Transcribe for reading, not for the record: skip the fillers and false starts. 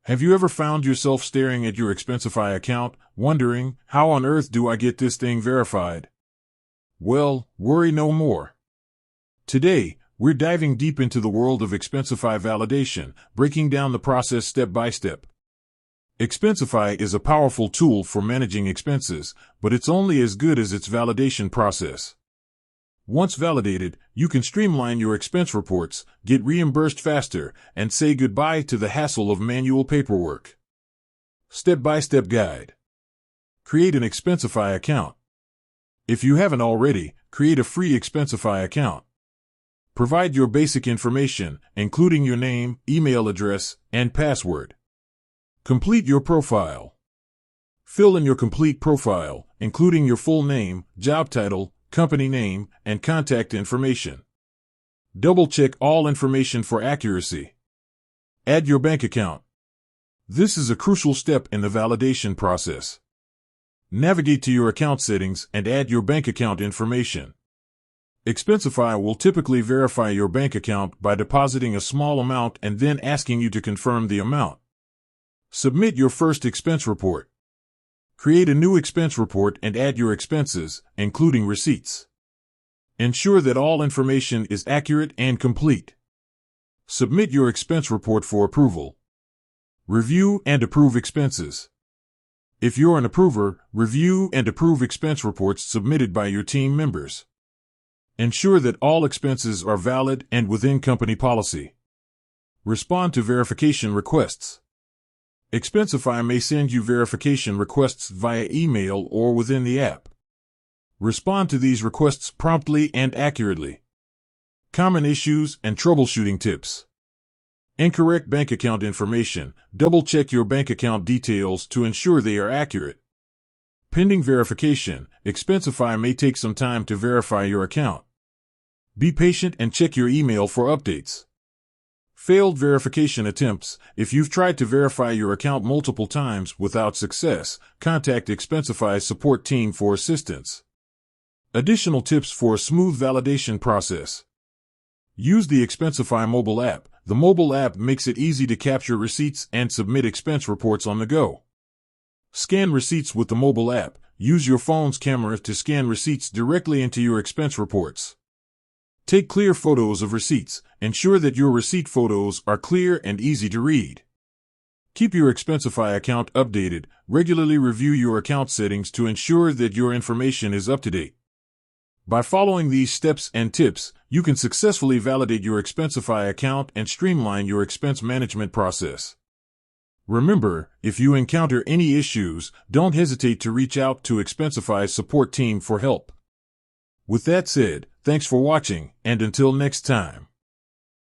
Have you ever found yourself staring at your Expensify account, wondering, how on earth do I get this thing verified? Well, worry no more. Today, we're diving deep into the world of Expensify validation, breaking down the process step by step. Expensify is a powerful tool for managing expenses, but it's only as good as its validation process. Once validated, you can streamline your expense reports, get reimbursed faster, and say goodbye to the hassle of manual paperwork. Step-by-step guide. Create an Expensify account. If you haven't already, create a free Expensify account. Provide your basic information, including your name, email address, and password. Complete your profile. Fill in your complete profile, including your full name, job title, company name, and contact information. Double-check all information for accuracy. Add your bank account. This is a crucial step in the validation process. Navigate to your account settings and add your bank account information. Expensify will typically verify your bank account by depositing a small amount and then asking you to confirm the amount. Submit your first expense report. Create a new expense report and add your expenses, including receipts. Ensure that all information is accurate and complete. Submit your expense report for approval. Review and approve expenses. If you're an approver, review and approve expense reports submitted by your team members. Ensure that all expenses are valid and within company policy. Respond to verification requests. Expensify may send you verification requests via email or within the app. Respond to these requests promptly and accurately. Common issues and troubleshooting tips. Incorrect bank account information. Double-check your bank account details to ensure they are accurate. Pending verification, Expensify may take some time to verify your account. Be patient and check your email for updates. Failed verification attempts. If you've tried to verify your account multiple times without success, contact Expensify's support team for assistance. Additional tips for a smooth validation process. Use the Expensify mobile app. The mobile app makes it easy to capture receipts and submit expense reports on the go. Scan receipts with the mobile app. Use your phone's camera to scan receipts directly into your expense reports. Take clear photos of receipts. Ensure that your receipt photos are clear and easy to read. Keep your Expensify account updated. Regularly review your account settings to ensure that your information is up to date. By following these steps and tips, you can successfully validate your Expensify account and streamline your expense management process. Remember, if you encounter any issues, don't hesitate to reach out to Expensify's support team for help. With that said, thanks for watching, and until next time.